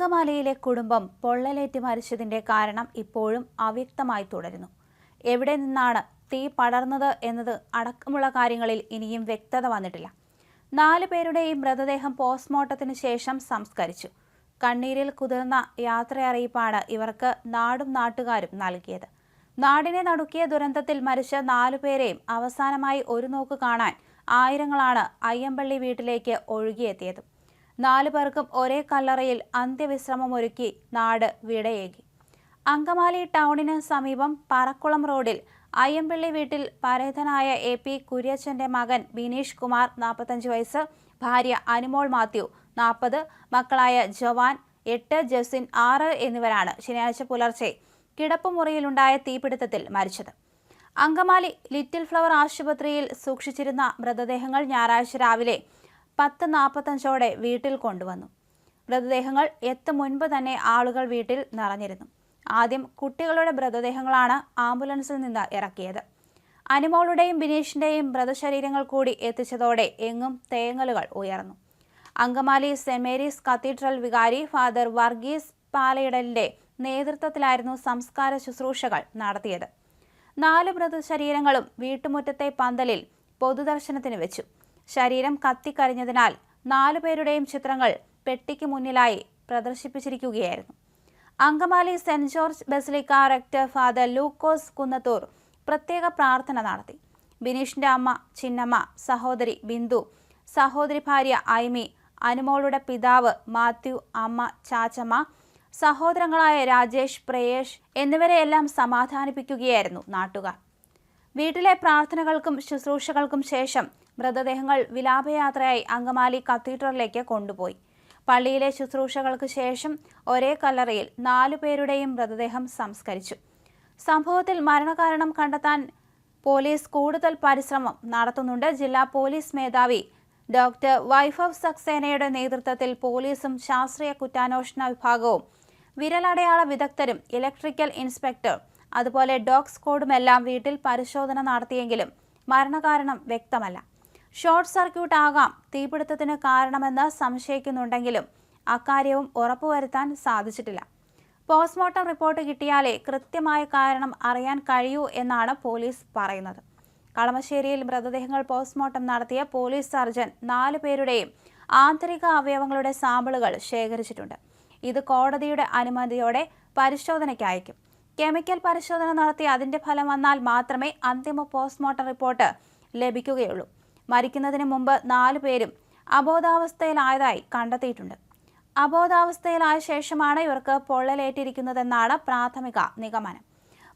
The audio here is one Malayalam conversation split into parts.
അങ്കമാലിയിലെ കുടുംബം പൊള്ളലേറ്റ് മരിച്ചതിന്റെ കാരണം ഇപ്പോഴും അവ്യക്തമായി തുടരുന്നു. എവിടെ നിന്നാണ് തീ പടർന്നത് എന്നത് അടക്കമുള്ള കാര്യങ്ങളിൽ ഇനിയും വ്യക്തത വന്നിട്ടില്ല. 4 പേരുടെയും മൃതദേഹം പോസ്റ്റ്മോർട്ടത്തിന് ശേഷം സംസ്കരിച്ചു. കണ്ണീരിൽ കുതിർന്ന യാത്രയറിയിപ്പാണ് ഇവർക്ക് നാടും നാട്ടുകാരും നൽകിയത്. നാടിനെ നടുക്കിയ ദുരന്തത്തിൽ മരിച്ച 4 പേരെയും അവസാനമായി ഒരു നോക്ക് കാണാൻ ആയിരങ്ങളാണ് അയ്യമ്പള്ളി വീട്ടിലേക്ക് ഒഴുകിയെത്തിയത്. 4 പേർക്കും ഒരേ കല്ലറയിൽ അന്ത്യവിശ്രമമൊരുക്കി നാട് വിടയേകി. അങ്കമാലി ടൗണിന് സമീപം പറക്കുളം റോഡിൽ അയ്യമ്പള്ളി വീട്ടിൽ പരേതനായ AP കുര്യച്ചന്റെ മകൻ ബിനീഷ് കുമാർ 45 വയസ്സ്, ഭാര്യ അനുമോൾ മാത്യു 40, മക്കളായ ജവാൻ 8, ജസിൻ 6 എന്നിവരാണ് ശനിയാഴ്ച പുലർച്ചെ കിടപ്പുമുറിയിലുണ്ടായ തീപിടുത്തത്തിൽ മരിച്ചത്. അങ്കമാലി ലിറ്റിൽ ഫ്ലവർ ആശുപത്രിയിൽ സൂക്ഷിച്ചിരുന്ന മൃതദേഹങ്ങൾ ഞായറാഴ്ച രാവിലെ 10:45 വീട്ടിൽ കൊണ്ടുവന്നു. മൃതദേഹങ്ങൾ എത്തും മുൻപ് തന്നെ ആളുകൾ വീട്ടിൽ നിറഞ്ഞിരുന്നു. ആദ്യം കുട്ടികളുടെ മൃതദേഹങ്ങളാണ് ആംബുലൻസിൽ നിന്ന് ഇറക്കിയത്. അനുമോളുടെയും ബിനീഷിന്റെയും മൃതശരീരങ്ങൾ കൂടി എത്തിച്ചതോടെ എങ്ങും തേങ്ങലുകൾ ഉയർന്നു. അങ്കമാലി സെന്റ് മേരീസ് കത്തീഡ്രൽ വികാരി ഫാദർ വർഗീസ് പാലയിടലിന്റെ നേതൃത്വത്തിലായിരുന്നു സംസ്കാര ശുശ്രൂഷകൾ നടത്തിയത്. 4 മൃതശരീരങ്ങളും വീട്ടുമുറ്റത്തെ പന്തലിൽ പൊതുദർശനത്തിന് വെച്ചു. ശരീരം കത്തിക്കരിഞ്ഞതിനാൽ 4 പേരുടെയും ചിത്രങ്ങൾ പെട്ടിക്ക് മുന്നിലായി പ്രദർശിപ്പിച്ചിരിക്കുകയായിരുന്നു. Angamaly Saint George basilica rector father Lukose Kunnathur പ്രത്യേക പ്രാർത്ഥന നടത്തി. ബിനീഷിന്റെ അമ്മ ചിന്നമ്മ, സഹോദരി ബിന്ദു, സഹോദരി ഭാര്യ ഐമി, അനുമോളുടെ പിതാവ് മാത്യു, അമ്മ ചാച്ചമ്മ, സഹോദരങ്ങളായ രാജേഷ്, പ്രയേഷ് എന്നിവരെയെല്ലാം സമാധാനിപ്പിക്കുകയായിരുന്നു നാട്ടുകാർ. വീട്ടിലെ പ്രാർത്ഥനകൾക്കും ശുശ്രൂഷകൾക്കും ശേഷം മൃതദേഹങ്ങൾ വിലാപയാത്രയായി അങ്കമാലി കത്തീഡ്രലിലേക്ക് കൊണ്ടുപോയി. പള്ളിയിലെ ശുശ്രൂഷകൾക്ക് ശേഷം ഒരേ കല്ലറയിൽ 4 പേരുടെയും മൃതദേഹം സംസ്കരിച്ചു. സംഭവത്തിൽ മരണകാരണം കണ്ടെത്താൻ പോലീസ് കൂടുതൽ പരിശ്രമം നടത്തുന്നുണ്ട്. ജില്ലാ പോലീസ് മേധാവി ഡോക്ടർ വൈഭവ് സക്സേനയുടെ നേതൃത്വത്തിൽ പോലീസും ശാസ്ത്രീയ കുറ്റാന്വേഷണ വിഭാഗവും വിരലടയാള വിദഗ്ധരും ഇലക്ട്രിക്കൽ ഇൻസ്പെക്ടർ അതുപോലെ ഡോഗ് സ്ക്വാഡുമെല്ലാം വീട്ടിൽ പരിശോധന നടത്തിയെങ്കിലും മരണകാരണം വ്യക്തമല്ല. ഷോർട്ട് സർക്യൂട്ട് ആകാം തീപിടുത്തത്തിന് കാരണമെന്ന് സംശയിക്കുന്നുണ്ടെങ്കിലും അക്കാര്യവും ഉറപ്പുവരുത്താൻ സാധിച്ചിട്ടില്ല. പോസ്റ്റ്മോർട്ടം റിപ്പോർട്ട് കിട്ടിയാലേ കൃത്യമായ കാരണം അറിയാൻ കഴിയൂ എന്നാണ് പോലീസ് പറയുന്നത്. കളമശ്ശേരിയിൽ മൃതദേഹങ്ങൾ പോസ്റ്റ്മോർട്ടം നടത്തിയ പോലീസ് സർജൻ 4 പേരുടെയും ആന്തരിക അവയവങ്ങളുടെ സാമ്പിളുകൾ ശേഖരിച്ചിട്ടുണ്ട്. ഇത് കോടതിയുടെ അനുമതിയോടെ പരിശോധനയ്ക്ക് അയക്കും. കെമിക്കൽ പരിശോധന നടത്തി അതിന്റെ ഫലം വന്നാൽ മാത്രമേ അന്തിമ പോസ്റ്റ്മോർട്ടം റിപ്പോർട്ട് ലഭിക്കുകയുള്ളൂ. മരിക്കുന്നതിന് മുമ്പ് 4 പേരും അബോധാവസ്ഥയിലായതായി കണ്ടെത്തിയിട്ടുണ്ട്. അബോധാവസ്ഥയിലായ ശേഷമാണ് ഇവർക്ക് പൊള്ളലേറ്റിരിക്കുന്നതെന്നാണ് പ്രാഥമിക നിഗമനം.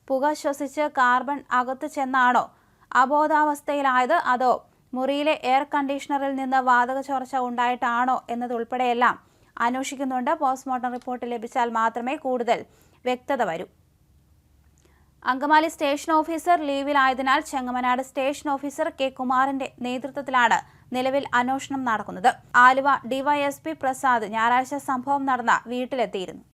പുക ശ്വസിച്ച് കാർബൺ അകത്തു ചെന്നാണോ അബോധാവസ്ഥയിലായത്, അതോ മുറിയിലെ എയർ കണ്ടീഷണറിൽ നിന്ന് വാതക ചോർച്ച ഉണ്ടായിട്ടാണോ എന്നതുൾപ്പെടെയെല്ലാം അന്വേഷിക്കുന്നുണ്ട്. പോസ്റ്റ്മോർട്ടം റിപ്പോർട്ട് ലഭിച്ചാൽ മാത്രമേ കൂടുതൽ വ്യക്തത വരൂ. അങ്കമാലി സ്റ്റേഷൻ ഓഫീസർ ലീവിലായതിനാൽ ചെങ്ങമനാട് സ്റ്റേഷൻ ഓഫീസർ K. കുമാറിന്റെ നേതൃത്വത്തിലാണ് നിലവിൽ അന്വേഷണം നടക്കുന്നത്. ആലുവ DYSP പ്രസാദ് ഞായറാഴ്ച സംഭവം നടന്ന വീട്ടിലെത്തിയിരുന്നു.